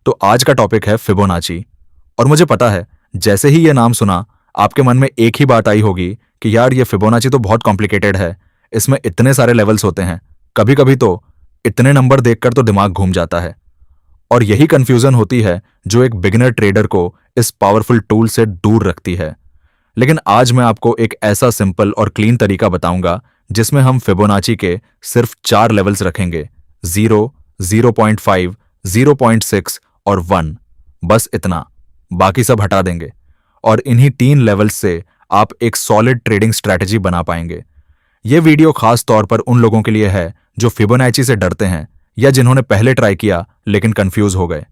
तो आज का टॉपिक है फिबोनाची। और मुझे पता है जैसे ही ये नाम सुना आपके मन में एक ही बात आई होगी कि यार ये फिबोनाची तो बहुत कॉम्प्लिकेटेड है, इसमें इतने सारे लेवल्स होते हैं, कभी कभी तो इतने नंबर देखकर तो दिमाग घूम जाता है। और यही कंफ्यूजन होती है जो एक बिगिनर ट्रेडर को इस पावरफुल टूल से दूर रखती है। लेकिन आज मैं आपको एक ऐसा सिंपल और क्लीन तरीका बताऊंगा जिसमें हम फिबोनाची के सिर्फ 4 लेवल्स रखेंगे, 0, 0.5, 0.6 और 1। बस इतना, बाकी सब हटा देंगे और इन्हीं 3 लेवल्स से आप एक सॉलिड ट्रेडिंग स्ट्रैटेजी बना पाएंगे। यह वीडियो खास तौर पर उन लोगों के लिए है जो फिबोनाची से डरते हैं या जिन्होंने पहले ट्राई किया लेकिन कंफ्यूज हो गए।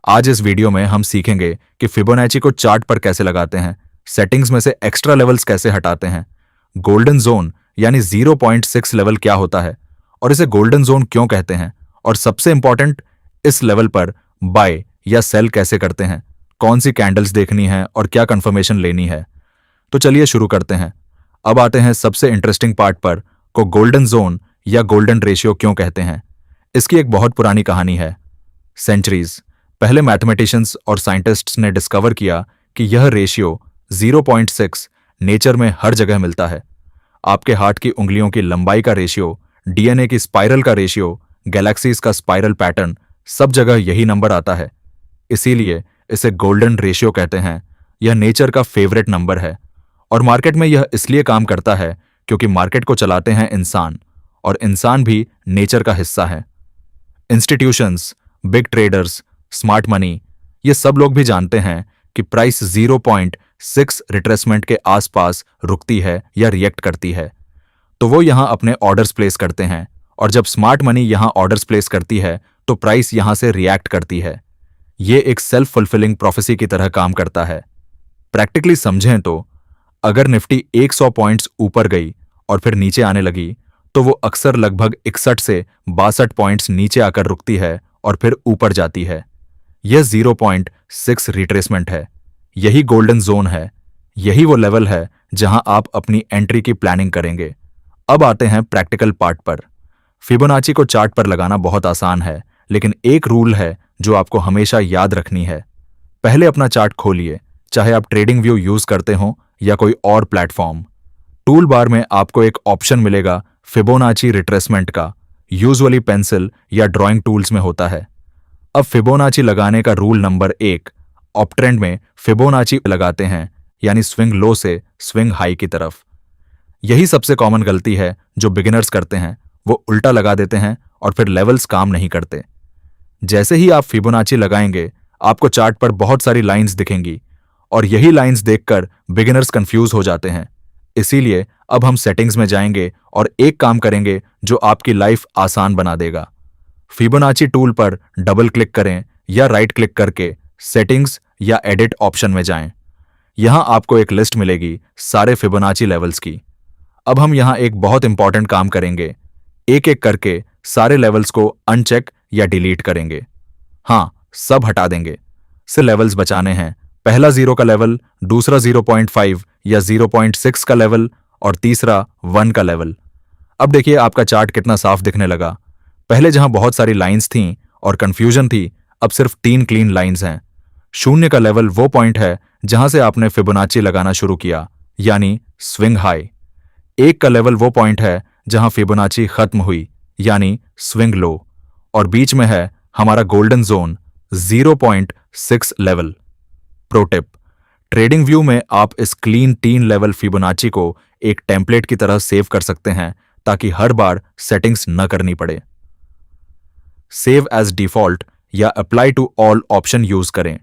आज इस वीडियो में हम सीखेंगे कि फिबोनाची को चार्ट पर कैसे लगाते हैं, सेटिंग्स में से एक्स्ट्रा लेवल्स कैसे हटाते हैं, गोल्डन जोन यानी 0.6 लेवल क्या होता है और इसे गोल्डन जोन क्यों कहते हैं, और सबसे इंपॉर्टेंट इस लेवल पर बाय या सेल कैसे करते हैं, कौन सी कैंडल्स देखनी है और क्या कंफर्मेशन लेनी है। तो चलिए शुरू करते हैं। अब आते हैं सबसे इंटरेस्टिंग पार्ट पर, को गोल्डन जोन या गोल्डन रेशियो क्यों कहते हैं। इसकी एक बहुत पुरानी कहानी है। सेंचुरीज पहले मैथमेटिशियंस और साइंटिस्ट्स ने डिस्कवर किया कि यह रेशियो 0.6 नेचर में हर जगह मिलता है। आपके हाथ की उंगलियों की लंबाई का रेशियो, डीएनए की स्पाइरल का रेशियो, गैलेक्सीज का स्पाइरल पैटर्न, सब जगह यही नंबर आता है। इसीलिए इसे गोल्डन रेशियो कहते हैं। यह नेचर का फेवरेट नंबर है और मार्केट में यह इसलिए काम करता है क्योंकि मार्केट को चलाते हैं इंसान और इंसान भी नेचर का हिस्सा है। Institutions, big traders, smart money, ये सब लोग भी जानते हैं कि प्राइस 0.6 रिट्रेसमेंट के आसपास रुकती है या रिएक्ट करती है, तो वो यहां अपने ऑर्डर्स प्लेस करते हैं और जब स्मार्ट मनी यहां ऑर्डर्स प्लेस करती है तो प्राइस यहां से रिएक्ट करती है। ये एक सेल्फ फुलफिलिंग प्रोफेसी की तरह काम करता है। प्रैक्टिकली समझें तो अगर निफ्टी 100 पॉइंट्स ऊपर गई और फिर नीचे आने लगी तो वो अक्सर लगभग 61 से 62 पॉइंट्स नीचे आकर रुकती है और फिर ऊपर जाती है। यह 0.6 रिट्रेसमेंट है। यही गोल्डन जोन है। यही वो लेवल है जहां आप अपनी एंट्री की प्लानिंग करेंगे। अब आते हैं प्रैक्टिकल पार्ट पर। फिबोनाची को चार्ट पर लगाना बहुत आसान है, लेकिन एक रूल है जो आपको हमेशा याद रखनी है। पहले अपना चार्ट खोलिए, चाहे आप ट्रेडिंग व्यू यूज करते हो या कोई और प्लेटफॉर्म। टूल बार में आपको एक ऑप्शन मिलेगा फिबोनाची रिट्रेसमेंट का, यूजुअली पेंसिल या ड्राइंग टूल्स में होता है। अब फिबोनाची लगाने का रूल नंबर 1, अप ट्रेंड में फिबोनाची लगाते हैं, यानी स्विंग लो से स्विंग हाई की तरफ। यही सबसे कॉमन गलती है जो बिगिनर्स करते हैं, वो उल्टा लगा देते हैं और फिर लेवल्स काम नहीं करते। जैसे ही आप फिबोनाची लगाएंगे आपको चार्ट पर बहुत सारी लाइंस दिखेंगी और यही लाइंस देखकर बिगिनर्स कंफ्यूज हो जाते हैं। इसीलिए अब हम सेटिंग्स में जाएंगे और एक काम करेंगे जो आपकी लाइफ आसान बना देगा। फिबोनाची टूल पर डबल क्लिक करें या राइट क्लिक करके सेटिंग्स या एडिट ऑप्शन में जाएं। यहां आपको एक लिस्ट मिलेगी सारे फिबोनाची लेवल्स की। अब हम यहां एक बहुत इंपॉर्टेंट काम करेंगे, एक एक करके सारे लेवल्स को अनचेक या डिलीट करेंगे। हां, सब हटा देंगे। सिर्फ लेवल्स बचाने हैं। पहला 0 का लेवल, दूसरा 0.5 या 0.6 का लेवल और तीसरा 1 का लेवल। अब देखिए आपका चार्ट कितना साफ दिखने लगा। पहले जहां बहुत सारी लाइंस थीं और कंफ्यूजन थी, अब सिर्फ 3 क्लीन लाइंस हैं। 0 का लेवल वो पॉइंट है जहां से आपने फिबोनाची लगाना शुरू किया, यानी स्विंग हाई। 1 का लेवल वो पॉइंट है जहां फिबोनाची खत्म हुई, यानी स्विंग लो। और बीच में है हमारा golden zone 0.6 level. Pro tip, trading view में आप इस क्लीन 3 लेवल फिबोनाची को एक टेम्पलेट की तरह सेव कर सकते हैं ताकि हर बार सेटिंग्स न करनी पड़े। सेव एज डिफॉल्ट या apply to all option use करें।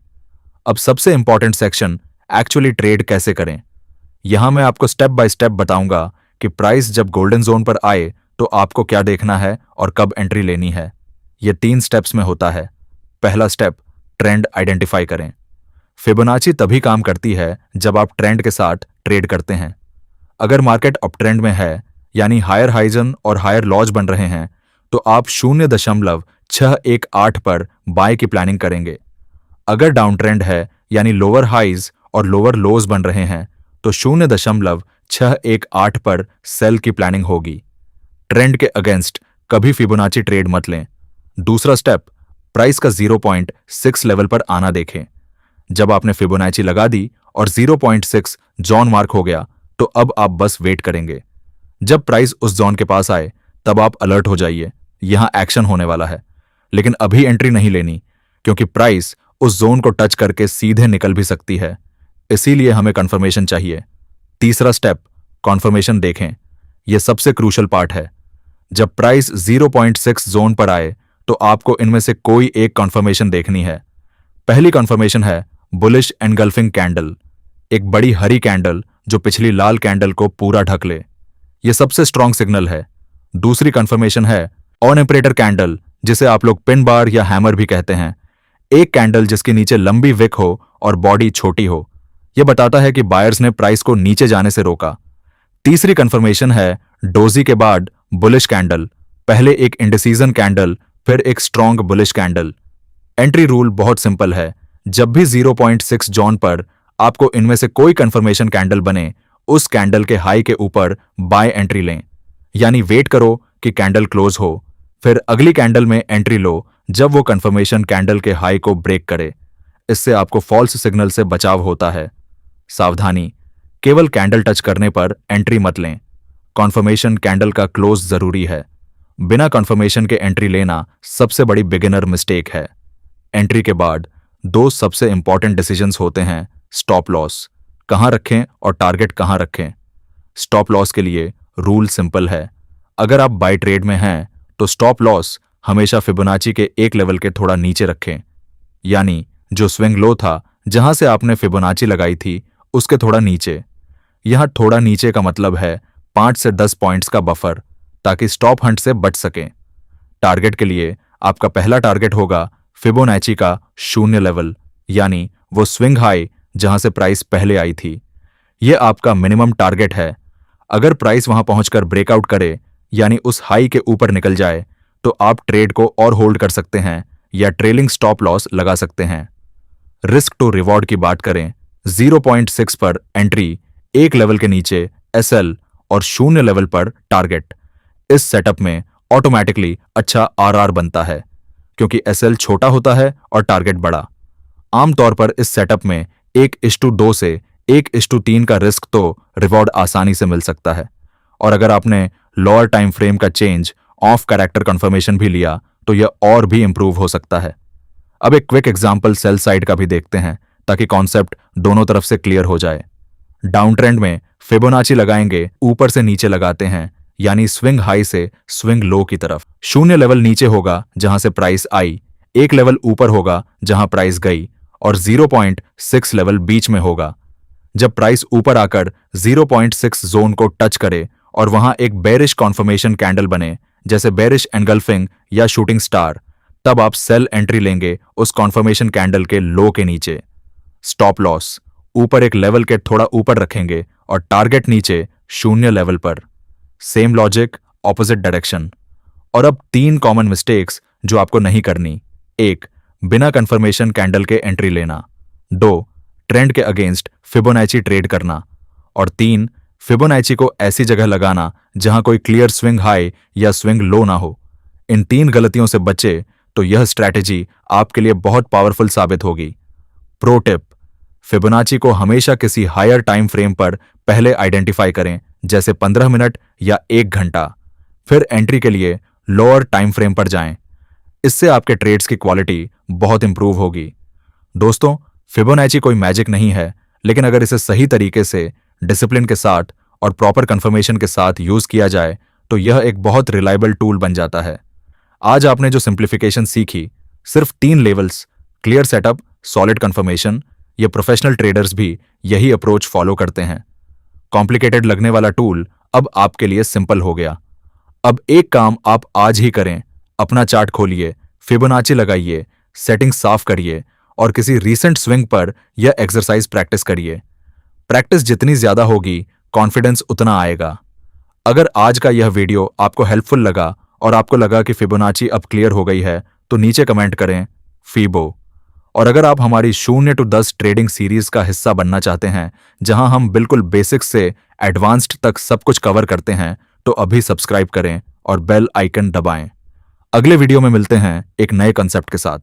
अब सबसे इंपॉर्टेंट सेक्शन, एक्चुअली ट्रेड कैसे करें। यहां मैं आपको स्टेप बाय स्टेप बताऊंगा कि प्राइस जब गोल्डन जोन पर आए तो आपको क्या देखना है और कब एंट्री लेनी है। यह 3 स्टेप्स में होता है। पहला स्टेप, ट्रेंड आइडेंटिफाई करें। फिबोनाची तभी काम करती है जब आप ट्रेंड के साथ ट्रेड करते हैं। अगर मार्केट अप ट्रेंड में है, यानी हायर हाइजन और हायर लॉज बन रहे हैं, तो आप 0.618 पर बाय की प्लानिंग करेंगे। अगर डाउन ट्रेंड है, यानी लोअर हाइज और लोअर लोज बन रहे हैं, तो 0.618 पर सेल की प्लानिंग होगी। ट्रेंड के अगेंस्ट कभी फिबोनाची ट्रेड मत लें। दूसरा स्टेप, प्राइस का 0.6 लेवल पर आना देखें। जब आपने फिबोनाची लगा दी और 0.6 जोन मार्क हो गया तो अब आप बस वेट करेंगे। जब प्राइस उस जोन के पास आए तब आप अलर्ट हो जाइए, यहां एक्शन होने वाला है। लेकिन अभी एंट्री नहीं लेनी, क्योंकि प्राइस उस जोन को टच करके सीधे निकल भी सकती है। इसीलिए हमें कंफर्मेशन चाहिए। तीसरा स्टेप, कंफर्मेशन देखें। यह सबसे क्रूशल पार्ट है। जब प्राइस 0.6 जोन पर आए तो आपको इनमें से कोई एक कंफर्मेशन देखनी है। पहली कंफर्मेशन है बुलिश एनगल्फिंग कैंडल, एक बड़ी हरी कैंडल जो पिछली लाल कैंडल को पूरा ढक ले। यह सबसे स्ट्रॉन्ग सिग्नल है। दूसरी कंफर्मेशन है ऑन ऑपरेटर कैंडल, जिसे आप लोग पिन बार या हैमर भी कहते हैं। एक कैंडल जिसके नीचे लंबी विक हो और बॉडी छोटी हो। यह बताता है कि बायर्स ने प्राइस को नीचे जाने से रोका। तीसरी कंफर्मेशन है डोजी के बाद बुलिश कैंडल, पहले एक इंडिसीजन कैंडल फिर एक strong bullish candle. Entry rule बहुत सिंपल है। जब भी 0.6 जॉन पर आपको इनमें से कोई कंफर्मेशन कैंडल बने, उस कैंडल के हाई के ऊपर बाय एंट्री लें, यानी वेट करो कि कैंडल क्लोज हो, फिर अगली कैंडल में एंट्री लो जब वो कंफर्मेशन कैंडल के हाई को ब्रेक करे। इससे आपको फॉल्स सिग्नल से बचाव होता है। सावधानी, केवल कैंडल टच करने पर एंट्री मत लें। कॉन्फर्मेशन कैंडल का क्लोज जरूरी है। बिना कॉन्फर्मेशन के एंट्री लेना सबसे बड़ी बिगिनर मिस्टेक है। एंट्री के बाद दो सबसे इंपॉर्टेंट डिसीजंस होते हैं। स्टॉप लॉस कहां रखें और टारगेट कहां रखें। स्टॉप लॉस के लिए रूल सिंपल है। अगर आप बाय ट्रेड में हैं तो स्टॉप लॉस हमेशा फिबोनाची के एक लेवल के थोड़ा नीचे रखें, यानी जो स्विंग लो था जहां से आपने फिबोनाची लगाई थी उसके थोड़ा नीचे। यहां थोड़ा नीचे का मतलब है 5 से 10 पॉइंट्स का बफर, ताकि स्टॉप हंट से बच सकें। टारगेट के लिए आपका पहला टारगेट होगा फिबोनाची का 0 लेवल, यानी वो स्विंग हाई जहां से प्राइस पहले आई थी। यह आपका मिनिमम टारगेट है। अगर प्राइस वहां पहुंचकर ब्रेकआउट करे, यानी उस हाई के ऊपर निकल जाए, तो आप ट्रेड को और होल्ड कर सकते हैं या ट्रेलिंग स्टॉप लॉस लगा सकते हैं। रिस्क टू रिवॉर्ड की बात करें, 0.6 पर एंट्री, एक लेवल के नीचे एसएल और 0 लेवल पर टारगेट। इस सेटअप में ऑटोमेटिकली अच्छा आरआर बनता है, क्योंकि एसएल छोटा होता है और टारगेट बड़ा। आमतौर पर इस सेटअप में 1:2 से 1:3 का रिस्क तो रिवॉर्ड आसानी से मिल सकता है। और अगर आपने लोअर टाइम फ्रेम का चेंज ऑफ कैरेक्टर कंफर्मेशन भी लिया तो यह और भी इंप्रूव हो सकता है। अब एक क्विक एग्जांपल सेल साइड का भी देखते हैं, ताकि कॉन्सेप्ट दोनों तरफ से क्लियर हो जाए। डाउन ट्रेंड में फिबोनाची लगाएंगे, ऊपर से नीचे लगाते हैं, यानी स्विंग हाई से स्विंग लो की तरफ। 0 लेवल नीचे होगा जहां से प्राइस आई, एक लेवल ऊपर होगा जहां प्राइस गई, और 0.6 लेवल बीच में होगा। जब प्राइस ऊपर आकर 0.6 जोन को टच करे और वहां एक बेरिश कॉन्फर्मेशन कैंडल बने, जैसे बेरिश एनगल्फिंग या शूटिंग स्टार, तब आप सेल एंट्री लेंगे उस कॉन्फर्मेशन कैंडल के लो के नीचे। स्टॉप लॉस ऊपर एक लेवल के थोड़ा ऊपर रखेंगे और टारगेट नीचे 0 लेवल पर। Same logic, opposite direction. और अब 3 कॉमन मिस्टेक्स जो आपको नहीं करनी। 1. बिना कंफर्मेशन कैंडल के एंट्री लेना। 2. ट्रेंड के अगेंस्ट फिबोनाची ट्रेड करना। और 3. फिबोनाची को ऐसी जगह लगाना जहां कोई क्लियर स्विंग हाई या स्विंग लो ना हो। इन 3 गलतियों से बचे तो यह स्ट्रैटेजी आपके लिए बहुत पावरफुल साबित होगी। प्रो टिप, फिबोनाची को हमेशा किसी हायर टाइम फ्रेम पर पहले आइडेंटिफाई करें, जैसे 15 मिनट या 1 घंटा। फिर एंट्री के लिए लोअर टाइम फ्रेम पर जाएं। इससे आपके ट्रेड्स की क्वालिटी बहुत इंप्रूव होगी। दोस्तों, फिबोनाची कोई मैजिक नहीं है, लेकिन अगर इसे सही तरीके से, डिसिप्लिन के साथ और प्रॉपर कंफर्मेशन के साथ यूज किया जाए तो यह एक बहुत रिलायबल टूल बन जाता है। आज आपने जो सिंप्लीफिकेशन सीखी, सिर्फ 3 levels, clear setup, solid confirmation, ये प्रोफेशनल ट्रेडर्स भी यही अप्रोच फॉलो करते हैं। कॉम्प्लिकेटेड लगने वाला टूल अब आपके लिए सिंपल हो गया। अब एक काम आप आज ही करें, अपना चार्ट खोलिए, फिबोनाची लगाइए, सेटिंग साफ करिए और किसी रीसेंट स्विंग पर यह एक्सरसाइज प्रैक्टिस करिए। प्रैक्टिस जितनी ज्यादा होगी, कॉन्फिडेंस उतना आएगा। अगर आज का यह वीडियो आपको हेल्पफुल लगा और आपको लगा कि फिबोनाची अब क्लियर हो गई है, तो नीचे कमेंट करें फीबो। और अगर आप हमारी 0 to 10 ट्रेडिंग सीरीज का हिस्सा बनना चाहते हैं, जहां हम बिल्कुल बेसिक से एडवांस्ड तक सब कुछ कवर करते हैं, तो अभी सब्सक्राइब करें और बेल आइकन दबाएं। अगले वीडियो में मिलते हैं एक नए कंसेप्ट के साथ।